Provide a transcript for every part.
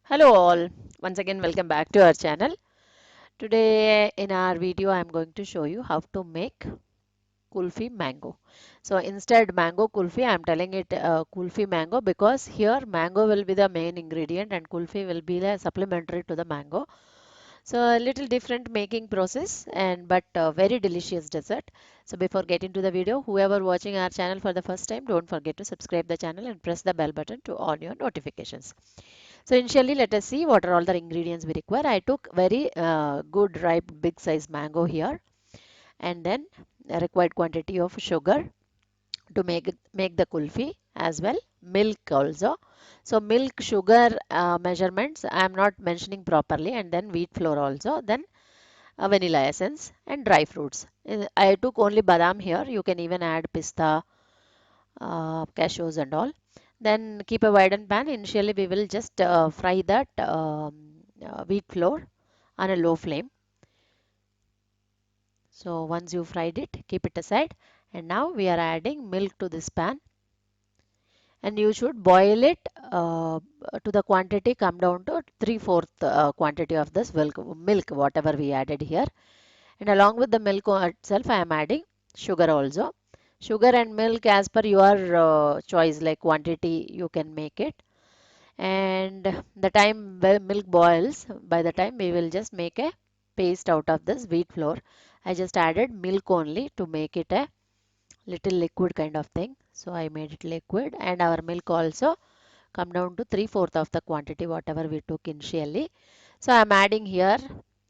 Hello all, once again welcome back to our channel. Today in our video I am going to show you how to make kulfi mango. So instead mango kulfi I am telling it kulfi mango because here mango will be the main ingredient and kulfi will be the supplementary to the mango. So a little different making process and but very delicious dessert. So before getting to the video, whoever watching our channel for the first time, don't forget to subscribe the channel and press the bell button to on your notifications. So initially, let us see what are all the ingredients we require. I took very good ripe big size mango here, and then a required quantity of sugar to make the kulfi as well. Milk also. So milk, sugar measurements I am not mentioning properly, and then wheat flour also. Then vanilla essence and dry fruits. I took only badam here. You can even add pista, cashews and all. Then keep a widened pan. Initially, we will just fry that wheat flour on a low flame. So once you fried it, keep it aside. And now we are adding milk to this pan. And you should boil it to the quantity come down to 3/4 quantity of this milk, whatever we added here. And along with the milk itself, I am adding sugar also. Sugar and milk as per your choice, like quantity you can make it. And the time milk boils, by the time we will just make a paste out of this wheat flour. I just added milk only to make it a little liquid kind of thing. So I made it liquid and our milk also come down to 3/4 of the quantity whatever we took initially. So I'm adding here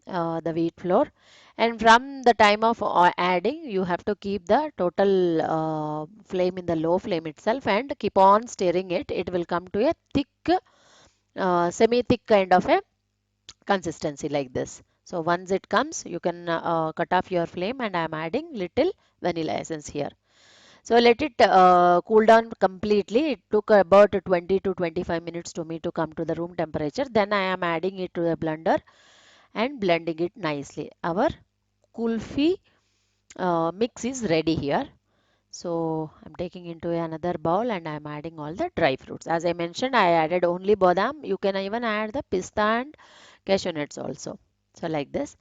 the wheat flour, and from the time of adding you have to keep the total flame in the low flame itself and keep on stirring it. It will come to a thick semi-thick kind of a consistency like this. So once it comes, you can cut off your flame and I am adding little vanilla essence here. So let it cool down completely. It took about 20 to 25 minutes to me to come to the room temperature. Then I am adding it to the blender and blending it nicely. Our kulfi mix is ready here. So I'm taking into another bowl and I'm adding all the dry fruits. As I mentioned, I added only badam. You can even add the pista and cashew nuts also. So like this.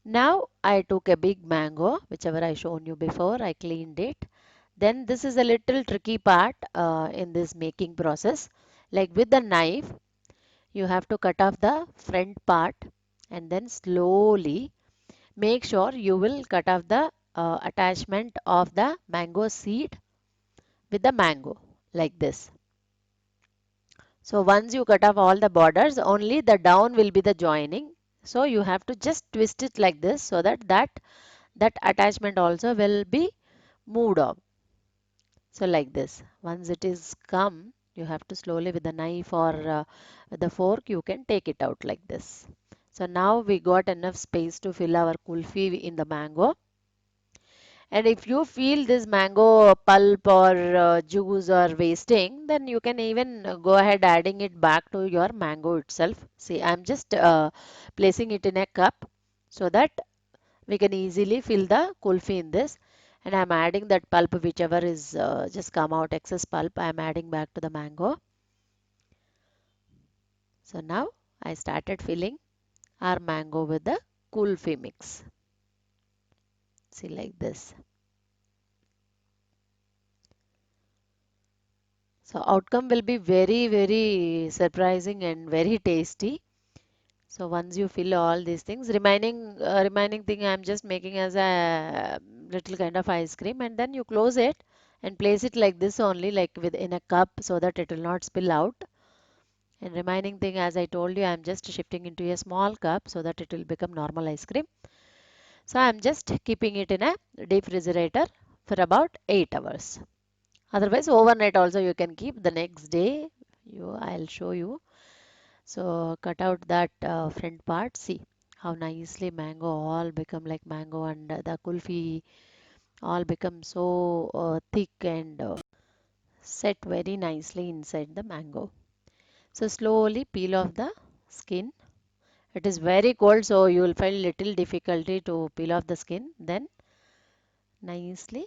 Now I took a big mango, whichever I shown you before. I cleaned it. Then this is a little tricky part in this making process. Like with the knife, you have to cut off the front part and then slowly make sure you will cut off the attachment of the mango seed with the mango like this. So once you cut off all the borders, only the down will be the joining. So you have to just twist it like this so that that attachment also will be moved off. So like this. Once it is come, you have to slowly with the knife or with the fork, you can take it out like this. So now we got enough space to fill our kulfi in the mango. And if you feel this mango pulp or juice or wasting, then you can even go ahead adding it back to your mango itself. See, I'm just placing it in a cup so that we can easily fill the kulfi in this. And I'm adding that pulp, whichever is just come out excess pulp, I'm adding back to the mango. So now I started filling our mango with the kulfi mix. See, like this. So outcome will be very, very surprising and very tasty. So once you fill all these things, remaining thing I'm just making as a little kind of ice cream, and then you close it and place it like this only, like within a cup, so that it will not spill out. And remaining thing, as I told you, I'm just shifting into a small cup so that it will become normal ice cream. So I'm just keeping it in a deep refrigerator for about 8 hours. Otherwise, overnight also you can keep. The next day, I'll show you. So cut out that front part. See how nicely mango all become like mango and the kulfi all become so thick and set very nicely inside the mango. So slowly peel off the skin. It is very cold, so you will find little difficulty to peel off the skin. Then nicely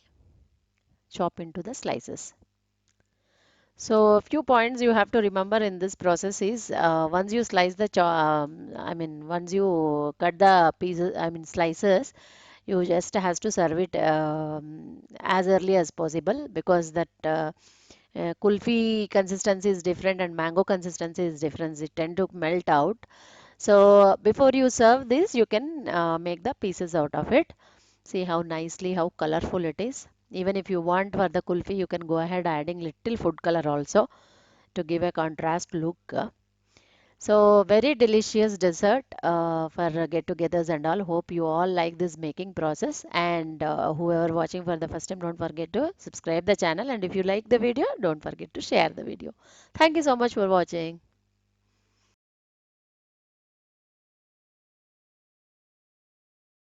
chop into the slices. So a few points you have to remember in this process is once you slice the once you cut the pieces, slices, you just has to serve it as early as possible because that kulfi consistency is different and mango consistency is different. It tend to melt out. So before you serve this, you can make the pieces out of it. See how nicely, how colorful it is. Even if you want for the kulfi, you can go ahead adding little food color also to give a contrast look. So very delicious dessert for get-togethers and all. Hope you all like this making process. And whoever watching for the first time, don't forget to subscribe the channel. And if you like the video, don't forget to share the video. Thank you so much for watching.